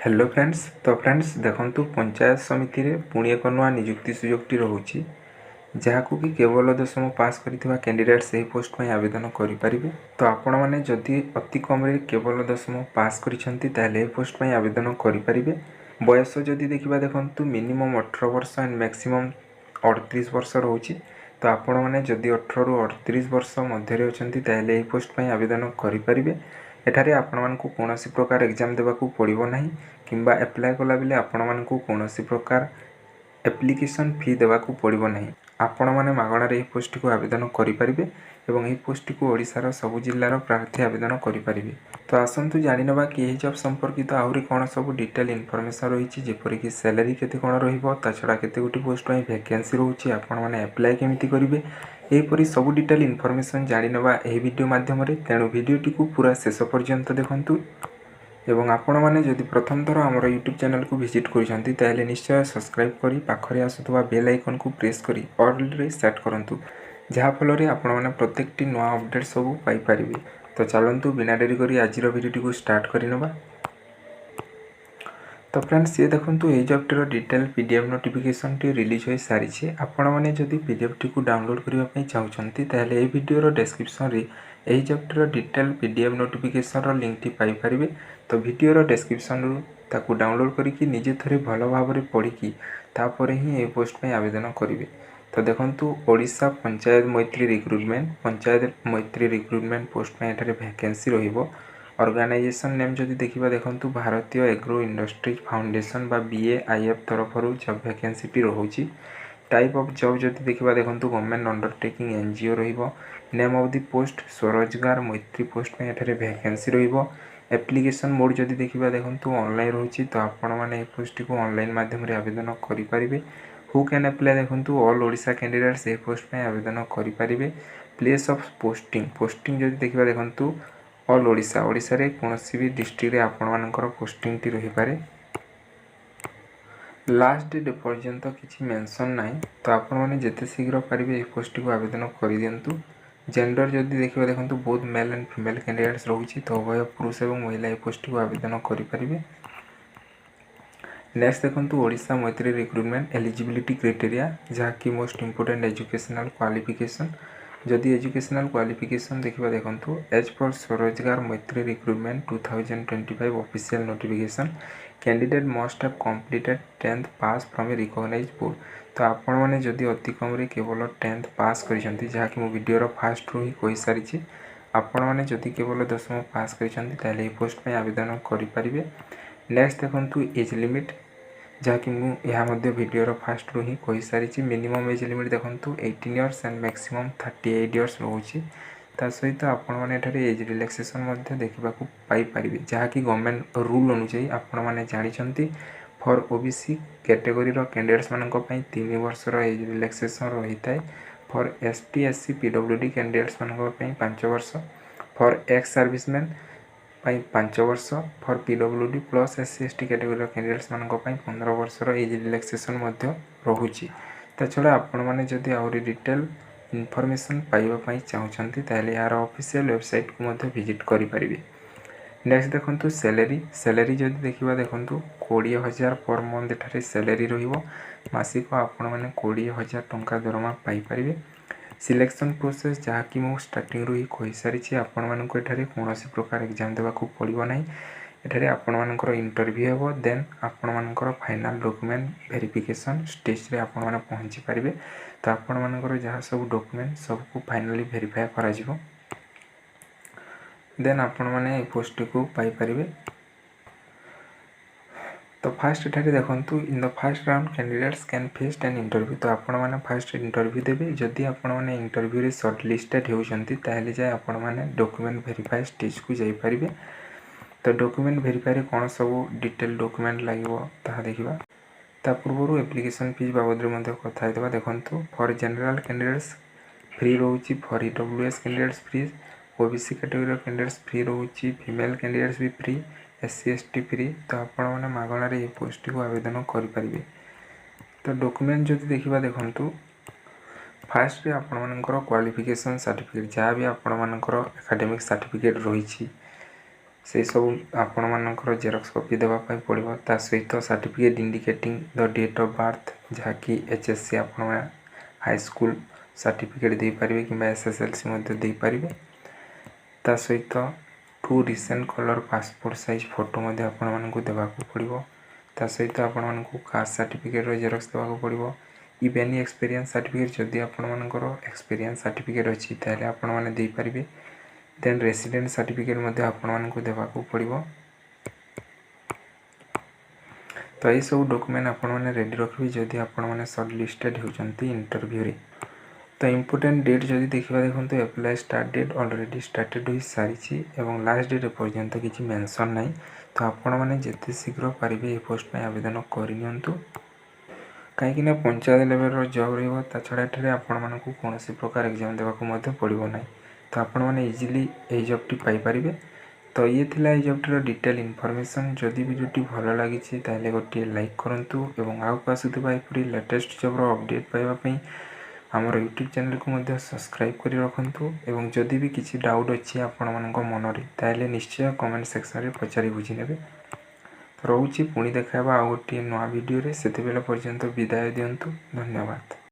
Hello friends. तो friends देखंतु पंचायत समिति रे पुणी एक नुआ नियुक्ति सुयोगटी रहुछि जहाकू कि केवल 10वीं पास करिथिबा कैंडिडेट सही पोस्ट में आवेदन करि परिबे। तो आपण माने जदि अति कम रे केवल 10वीं पास करिसंती ताले पोस्ट में आवेदन करि परिबे। बयस जदि देखिबा देखंतु मिनिमम 18 वर्ष एंड मैक्सिमम 38 वर्ष रहुछि। तो आपण माने जदि 18 रु 38 वर्ष मध्य रे अछंती ताले एही पोस्ट में आवेदन करि परिबे। एठारे आपण मानकु कोनोसी प्रकार एग्जाम देबाकू पड़िबो नाही किंबा एप्लाय कला बेले आपण मानकु कोनोसी प्रकार एप्लिकेशन फी देबाकू पड़िबो नाही। आपण माने मागणारे एही पोस्ट को आवेदन करि परिबे एवं एही पोस्ट को ओडिसा रो सब जिल्लार प्रार्थी आवेदन करि परिबे। तो आसंतु जानि नबा कि एही जॉब संपर्कित आहुरी कोन सब डिटेल इन्फॉर्मेशन रहिछि जेपरि कि सैलरी केते कोन रहिबो ता छडा केते गोटी पोस्ट पई वैकेंसी रहउछि आपण माने अप्लाई केमिति करिवे एहीपरि सब डिटेल इन्फॉर्मेशन जानि नबा एही वीडियो माध्यम रे। तेणु वीडियोटी को पूरा शेष पर्यंत देखंतु एवं आपण माने जदि प्रथम थर हमर यूट्यूब चैनल को विजिट करिसंती ताले निश्चय सब्सक्राइब करी पाखरे आसुतबा बेल आइकन को प्रेस करी ऑल रे सेट करंतु जहा फल रे आपण माने प्रत्येकटी नवा अपडेट सब पाई परिबे। तो चलंतु बिना देरी करी आजिर वीडियोटी को स्टार्ट करिनबा। तो फ्रेंड्स ये देखंतु ए जॉब टीर डिटेल पीडीएफ नोटिफिकेशन टी रिलीज हो सारी छे। आपण माने जदि पीडीएफ टी को डाउनलोड करिवा पई चाहउछंती ताले ए वीडियो रो डिस्क्रिप्शन रे ए जॉब टीर डिटेल पीडीएफ नोटिफिकेशन रो लिंक टी पाई परिबे। तो वीडियो रो डिस्क्रिप्शन रो ताकू डाउनलोड करिकि निजे थरे भलो भाबरे पढिकि तापरे ही ए पोस्ट पे आवेदन करिवे। तो देखंतु ओडिशा पंचायत मैत्री रिक्रुटमेंट पोस्ट पे एठारे वैकेंसी रहिबो। ऑर्गेनाइजेशन नेम जदि देखिबा देखंतु भारतीय एग्रो इंडस्ट्रीज फाउंडेशन बा बीएआईएफ तरफ जॉब वैकेंसी टी रहउची। टाइप ऑफ जॉब जदि देखिबा देखंतु गवर्नमेंट अंडरटेकिंग एनजीओ रहिबो। नेम ऑफ द पोस्ट स्वरोजगार मैत्री पोस्ट में एठारे वैकेंसी रहिबो। एप्लिकेशन मोड जदि देखिबा देखंतु ऑनलाइन रहउची। तो आपण माने ए पोस्ट को ऑनलाइन माध्यम रे आवेदन करि परिबे। हु कैन अप्लाई देखंतु ऑल ओडिशा कैंडिडेट्स ए पोस्ट में आवेदन करि परिबे। प्लेस ऑफ पोस्टिंग जदि देखिबा देखंतु ऑल ओडिशा रे कोनोसी भी डिस्ट्रिक्ट रे आपण मानकर पोस्टिंग टी रहि पारे। लास्ट डेट पर्यंत किछि मेंशन नाही। तो आपण माने जेते शीघ्र पारिबे ए पोस्ट को आवेदन करि दियंतु। जेंडर जदि देखिबा देखंतु both male and female candidates रहउछि। तो उभय पुरुष एवं महिला ए पोस्ट को आवेदन करि परिबे। नेक्स्ट देखंतु ओडिशा मैत्री रिक्रुटमेंट एलिजिबिलिटी क्राइटेरिया जहा कि मोस्ट इंपोर्टेंट एजुकेशनल क्वालिफिकेशन। जदि एजुकेशनल क्वालिफिकेशन देखिबा देखंतु एज पर Swarojgar Maitri recruitment 2025 official notification candidate must have completed 10th pass from a recognised board. तो आपण माने जदि अति कम रे केवल 10th पास करिसंती जहा कि मो वीडियो रो फास्ट रो ही कहि सारी छी। आपण माने जदि केवल 10वीं पास करिसंती ताले ए पोस्ट में आवेदन करि परिबे। नेक्स्ट देखंतु एज लिमिट जहा कि मु या मध्ये वीडियो रो फास्ट रो ही कहि सारी छी। मिनिमम एज लिमिट देखंतु 18 इयर्स एंड मैक्सिमम 38 इयर्स रहउची। ता सहित आपण माने एठारे एज रिलैक्सेशन मध्ये देखिबा को पाई परिबे जहा कि गवर्नमेंट रूल अनुसार आपण माने जानि छंती। फॉर ओबीसी कैटेगरी रो कैंडिडेट्स मानक पई 3 वर्ष रो एज रिलैक्सेशन रहिताय। फॉर एसटी एससी पीडब्ल्यूडी कैंडिडेट्स मानक पई 5 वर्ष। फॉर एक्स सर्विसमैन पई 5 वर्ष। For PWD plus SC ST category candidates मानक पई 15 वर्ष रो एज रिलैक्सेशन मध्ये रहउची। ता छडा आपण माने जदि आउरी डिटेल इन्फॉर्मेशन पाइबा पई चाहउछंती ताले यार ऑफिशियल वेबसाइट को मध्ये विजिट करि परिबे। नेक्स्ट देखंतु सैलरी जदि देखिबा देखंतु 20,000 पर मंथ एठारे सैलरी रहिबो। मासिक आपण माने 20,000 टंका दरमा पाई परिबे। सिलेक्शन प्रोसेस जहा कि मो स्टार्टिंग रो ही कहि सारी छी। आपण मानक एठारे कोनोसी प्रकार एग्जाम देबा को पड़िबो नाही। एठारे आपण मानकर इंटरव्यू हेबो देन आपण मानकर फाइनल डॉक्यूमेंट वेरिफिकेशन स्टेज रे आपण माने पहुंची परिबे। तो आपण मानकर जहा सब डॉक्यूमेंट सब को फाइनली वेरीफाई करा जिवो देन आपण माने ए पोस्ट को पाई परिबे। तो फास्ट एठारे देखंतु in the first round candidates can face an interview. तो आपण माने फर्स्ट इंटरव्यू देबे। जदि आपण माने इंटरव्यू रे शॉर्ट लिस्टेड हेउछंती ताहेले जाय आपण माने डॉक्यूमेंट वेरीफाई स्टेज को जाई परिबे। तो डॉक्यूमेंट वेरीफाई रे कोन सब डिटेल डॉक्यूमेंट लागिवो ताहा देखिबा। ता पूर्वरु एप्लिकेशन फीस बाबद रे मध्ये कथा हेतबा देखंतु। फॉर जनरल कैंडिडेट्स फ्री रहउची। For EWS candidates free. OBC category candidates free रहउची। फीमेल कैंडिडेट्स भी फ्री। SC ST free. तो आपण माने मागणा रे ए पोस्ट को आवेदन करि परिबे। तो डॉक्यूमेंट जदि देखिबा देखंतु फास्ट रे आपण मानकर क्वालिफिकेशन सर्टिफिकेट जहा भी आपण मानकर एकेडमिक सर्टिफिकेट रहिछि से सब आपण मानकर जेरक्स कॉपी देवा पड़ो। ता सहित certificate indicating the date of birth जहाँकि HSC आपण हाई स्कूल सर्टिफिकेट दे पारिबे कि SSLC मध्ये दे पारिबे। ता सहित 2 recent colour passport size photo मध्ये आपण मानकु देबाकू पड़ो। ता सहित आपण मानकु कास्ट सर्टिफिकेट रो जेरक्स देबाकू पड़ो। इफ एनी एक्सपीरियंस सर्टिफिकेट जदि आपण मानकर एक्सपीरियंस सर्टिफिकेट अछि ताले आपण माने दे पारिबे। देन रेसिडेंट सर्टिफिकेट मध्ये आपण मानकु देबाकू पड़ो। तो ये सब डॉक्यूमेंट आपण माने रेडी रखिबे जदि आपण माने शॉर्ट लिस्टेड होचंती इंटरव्यू रे। तो इंपोर्टेंट डेट जदि देखिबा देखंतु apply start date already started होई सारिछि एवं लास्ट डेट पर्यंत किछि मेंशन नाही। तो आपण माने जेते शीघ्र पारिबे ए पोस्ट में आवेदन करिनियंतु कहीं ना पंचायत लेवल जॉब रहिबो। ता छड़ा एठारे आपण मानकु कोनोसी प्रकार एग्जाम देबाकू मध्ये पड़िबो नाही। तो आपण माने इजीली ए जॉब टी पाई परिबे। तो ये थिला ए जॉब टीर डिटेल इनफॉरमेशन। जदि वीडियोटी भलो लागिछि ताले गोटे लाइक करंतु एवं आउ पासुथिबा एपरि लेटेस्ट जॉब रो अपडेट पाइबा पई हमर यूट्यूब चैनल को मध्ये सब्सक्राइब करि रखंतु एवं जदि भी किछि डाउट अछि आपण मानक मनरे ताले निश्चय कमेंट सेक्शन रे पचारि बुझि नेबे। तो रहूछि पुणी देखाबा आ गोटे नवा वीडियो रे। सेते बेला पर्यंत विदाय दियंतु। धन्यवाद।